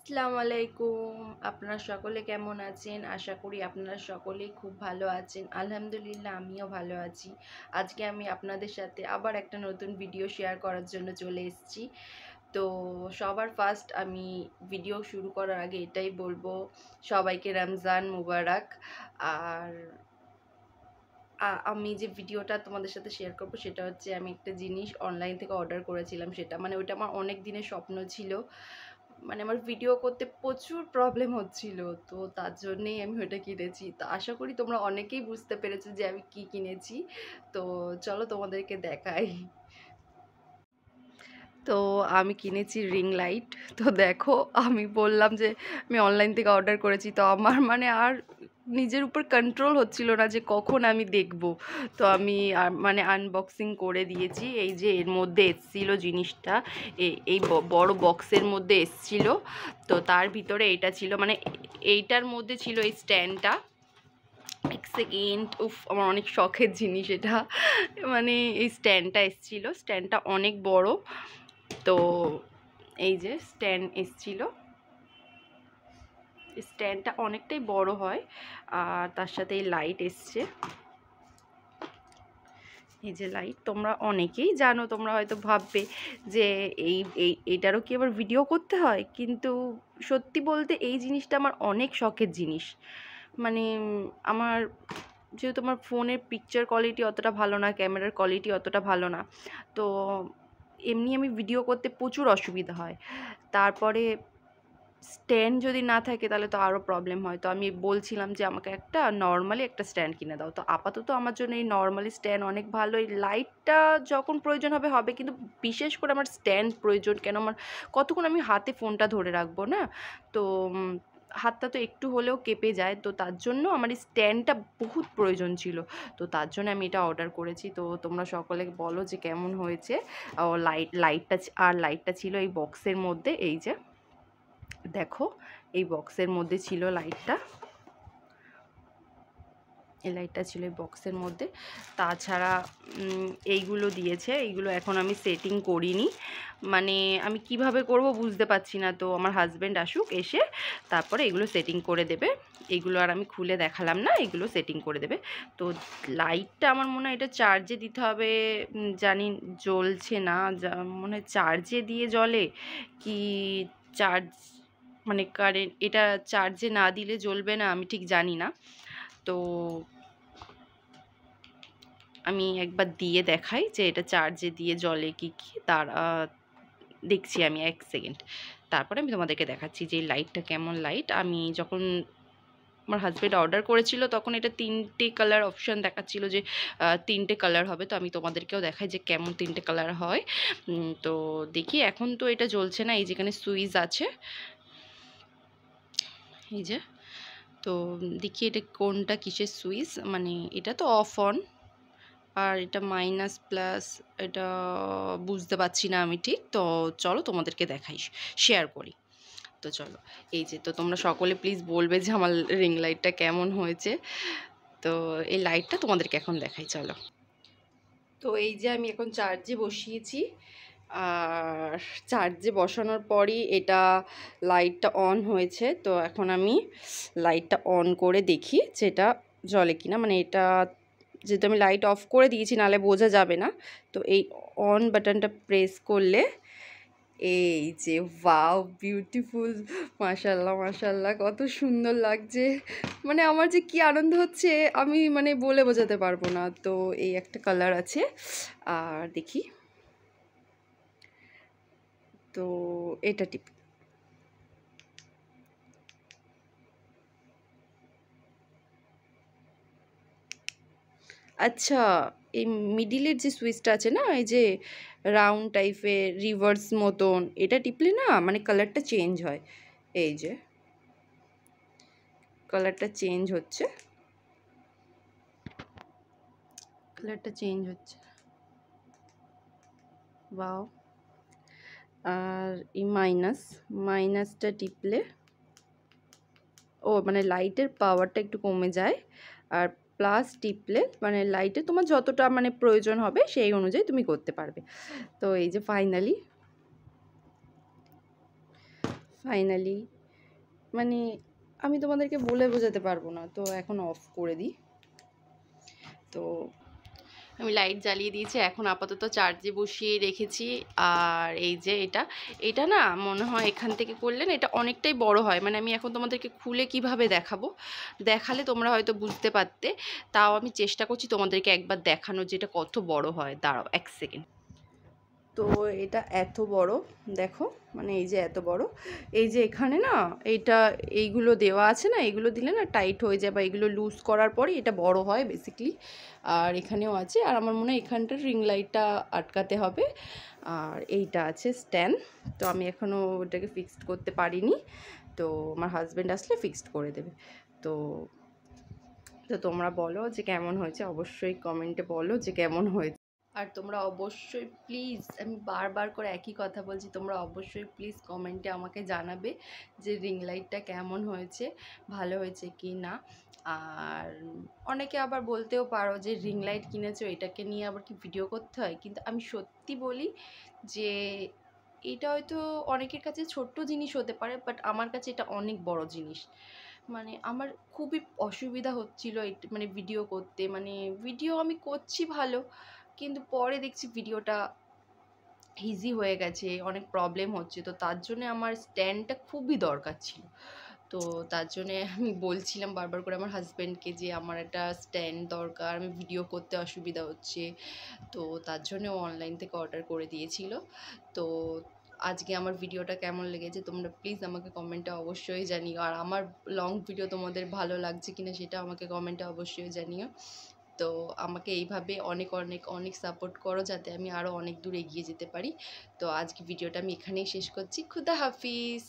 আসসালামু আলাইকুম। আপনারা সকলে কেমন আছেন? আশা করি আপনারা সকলেই খুব ভালো আছেন। আলহামদুলিল্লাহ আমিও ভালো আছি। আজকে আমি আপনাদের সাথে আবার একটা নতুন ভিডিও শেয়ার করার জন্য চলে এসেছি। তো সবার ফার্স্ট আমি ভিডিও শুরু করার আগে এটাই বলবো, সবাইকে রমজান মুবারক। আর আমি যে ভিডিওটা তোমাদের সাথে শেয়ার করবো সেটা হচ্ছে, আমি একটা জিনিস অনলাইন থেকে অর্ডার করেছিলাম। সেটা মানে ওইটা আমার অনেক দিনের স্বপ্ন ছিল। মানে আমার ভিডিও করতে প্রচুর প্রবলেম হচ্ছিল, তো তার জন্যেই আমি ওটা কিনেছি। তো আশা করি তোমরা অনেকেই বুঝতে পেরেছো যে আমি কি কিনেছি। তো চলো তোমাদেরকে দেখাই। তো আমি কিনেছি রিং লাইট। তো দেখো, আমি বললাম যে আমি অনলাইন থেকে অর্ডার করেছি, তো আমার মানে আর নিজের উপর কন্ট্রোল হচ্ছিল না যে কখন আমি দেখব। তো আমি মানে আনবক্সিং করে দিয়েছি। এই যে এর মধ্যে এসছিল জিনিসটা, এই বড় বক্সের মধ্যে এসছিল। তো তার ভিতরে এটা ছিল, মানে এইটার মধ্যে ছিল এই স্ট্যান্ডটা। এক সেকেন্ড, উফ, আমার অনেক শখের জিনিস এটা। মানে এই স্ট্যান্ডটা এসছিল, স্ট্যান্ডটা অনেক বড়। তো এই যে স্ট্যান্ড এসছিল, স্ট্যান্ডটা অনেকটাই বড় হয়। আর তার সাথে এই লাইট এসছে। এই যে লাইট, তোমরা অনেকেই জানো, তোমরা হয়তো ভাববে যে এইটারও কি আবার ভিডিও করতে হয়, কিন্তু সত্যি বলতে এই জিনিসটা আমার অনেক শখের জিনিস। মানে আমার যেহেতু আমার ফোনের পিকচার কোয়ালিটি অতটা ভালো না, ক্যামেরার কোয়ালিটি অতটা ভালো না, তো এমনি আমি ভিডিও করতে প্রচুর অসুবিধা হয়। তারপরে স্ট্যান্ড যদি না থাকে তাহলে তো আরও প্রবলেম হয়। তো আমি বলছিলাম যে আমাকে একটা নর্মালি একটা স্ট্যান্ড কিনে দাও। তো আপাতত আমার জন্য এই নর্মালি স্ট্যান্ড অনেক ভালো। এই লাইটটা যখন প্রয়োজন হবে হবে, কিন্তু বিশেষ করে আমার স্ট্যান্ড প্রয়োজন। কেন, আমার কতক্ষণ আমি হাতে ফোনটা ধরে রাখবো না? তো হাতটা তো একটু হলেও কেঁপে যায়। তো তার জন্য আমার এই স্ট্যান্ডটা বহুত প্রয়োজন ছিল। তো তার জন্য আমি এটা অর্ডার করেছি। তো তোমরা সকলে বলো যে কেমন হয়েছে। লাইটটা ছিল এই বক্সের মধ্যে। এই যে দেখো, এই বক্সের মধ্যে ছিল লাইটটা। এই লাইটটা ছিল এই বক্সের মধ্যে। তাছাড়া এইগুলো দিয়েছে, এইগুলো এখন আমি সেটিং করিনি। মানে আমি কিভাবে করব বুঝতে পারছি না। তো আমার হাজব্যান্ড আসুক, এসে তারপরে এগুলো সেটিং করে দেবে। এগুলো আর আমি খুলে দেখালাম না, এগুলো সেটিং করে দেবে। তো লাইটটা আমার মনে হয় এটা চার্জে দিতে হবে। জানি জ্বলছে না, মনে হয় চার্জে দিয়ে জ্বলে কি, চার্জ মানে কারেন্ট, এটা চার্জে না দিলে জ্বলবে না, আমি ঠিক জানি না। তো আমি একবার দিয়ে দেখাই যে এটা চার্জে দিয়ে জ্বলে কি কি, তার দেখছি আমি এক সেকেন্ড। তারপরে আমি তোমাদেরকে দেখাচ্ছি যে এই লাইটটা কেমন লাইট। আমি যখন আমার হাজব্যান্ড অর্ডার করেছিল তখন এটা 3টে কালার অপশান দেখাচ্ছিল যে 3টে কালার হবে। তো আমি তোমাদেরকেও দেখাই যে কেমন 3টে কালার হয়। তো দেখি, এখন তো এটা জ্বলছে না। এই যেখানে সুইচ আছে, এই যে, তো দেখি এটা কোনটা কিসের সুইচ। মানে এটা তো অফ অন, আর এটা মাইনাস প্লাস, এটা বুঝতে পারছি না আমি ঠিক। তো চলো তোমাদেরকে দেখাই, শেয়ার করি। তো চলো, এই যে, তো তোমরা সকলে প্লিজ বলবে যে আমার রিং লাইটটা কেমন হয়েছে। তো এই লাইটটা তোমাদেরকে এখন দেখাই, চলো। তো এই যে আমি এখন চার্জে বসিয়েছি। আর চার্জে বসানোর পরই এটা লাইটটা অন হয়েছে। তো এখন আমি লাইটটা অন করে দেখি যে এটা জ্বলে কিনা। মানে এটা যেহেতু আমি লাইট অফ করে দিয়েছি, নাহলে বোঝা যাবে না। তো এই অন বাটনটা প্রেস করলে এই যে, ওয়াও, বিউটিফুল, মাশাল্লাহ মাশাল্লাহ, কত সুন্দর লাগছে। মানে আমার যে কি আনন্দ হচ্ছে আমি মানে বলে বোঝাতে পারবো না। তো এই একটা কালার আছে। আর দেখি, তো এটা টিপ, আচ্ছা, এই মিডিলের যে সুইচটা আছে না, এই যে রাউন্ড টাইপের রিভার্স মতন, এটা টিপলে না মানে কালারটা চেঞ্জ হয়। এই যে কালারটা চেঞ্জ হচ্ছে, কালারটা চেঞ্জ হচ্ছে, বাও। আর এই মাইনাসটা টিপলে ও মানে লাইটের পাওয়ারটা একটু কমে যায়। আর প্লাস টিপলে মানে লাইটে তোমার যতটা মানে প্রয়োজন হবে সেই অনুযায়ী তুমি করতে পারবে। তো এই যে ফাইনালি মানে আমি তোমাদেরকে বলে বোঝাতে পারবো না। তো এখন অফ করে দিই। তো আমি লাইট জ্বালিয়ে দিয়েছি, এখন আপাতত চার্জে বসিয়ে রেখেছি। আর এই যে এটা না মনে হয় এখান থেকে করলে না এটা অনেকটাই বড় হয়। মানে আমি এখন তোমাদেরকে খুলে কিভাবে দেখাবো, দেখালে তোমরা হয়তো বুঝতে পারতে। তাও আমি চেষ্টা করছি তোমাদেরকে একবার দেখানোর যে এটা কত বড় হয়। দাঁড়াও 1 সেকেন্ড। তো এটা এত বড়, দেখো মানে এই যে এত বড়, এই যে এখানে না এইগুলো দেওয়া আছে না, এইগুলো দিলে না টাইট হয়ে যায় বা এইগুলো লুজ করার পরে এটা বড় হয় বেসিক্যালি। আর এখানেও আছে, আর আমার মনে হয় এখানটার রিং লাইটটা আটকাতে হবে। আর এইটা আছে স্ট্যান্ড। তো আমি এখনও ওটাকে ফিক্সড করতে পারিনি, তো আমার হাজব্যান্ড আসলে ফিক্সড করে দেবে। তো তো তোমরা বলো যে কেমন হয়েছে, অবশ্যই কমেন্টে বলো যে কেমন হয়েছে। আর তোমরা অবশ্যই প্লিজ, আমি বারবার করে একই কথা বলছি, তোমরা অবশ্যই প্লিজ কমেন্টে আমাকে জানাবে যে রিং লাইটটা কেমন হয়েছে, ভালো হয়েছে কি না। আর অনেকে আবার বলতেও পারো যে রিং লাইট কিনেছো, এটাকে নিয়ে আবার কি ভিডিও করতে হয়। কিন্তু আমি সত্যি বলি যে এটা হয়তো অনেকের কাছে ছোট্ট জিনিস হতে পারে, বাট আমার কাছে এটা অনেক বড় জিনিস। মানে আমার খুবই অসুবিধা হচ্ছিল মানে ভিডিও করতে। মানে ভিডিও আমি করছি ভালো, কিন্তু পরে দেখছি ভিডিওটা ইজি হয়ে গেছে, অনেক প্রবলেম হচ্ছে। তো তার জন্যে আমার স্ট্যান্ডটা খুবই দরকার ছিল। তো তার জন্যে আমি বলছিলাম বারবার করে আমার হাজব্যান্ডকে যে আমার একটা স্ট্যান্ড দরকার, আমি ভিডিও করতে অসুবিধা হচ্ছে। তো তার জন্য ও অনলাইন থেকে অর্ডার করে দিয়েছিল। তো আজকে আমার ভিডিওটা কেমন লেগেছে তোমরা প্লিজ আমাকে কমেন্টে অবশ্যই জানিও। আর আমার লং ভিডিও তোমাদের ভালো লাগছে কিনা সেটা আমাকে কমেন্টে অবশ্যই জানিও। তো আমাকে এইভাবে অনেক অনেক অনেক সাপোর্ট করো, যাতে আমি আরও অনেক দূর এগিয়ে যেতে পারি। তো আজকে ভিডিওটা আমি এখানেই শেষ করছি। খুদা হাফিজ।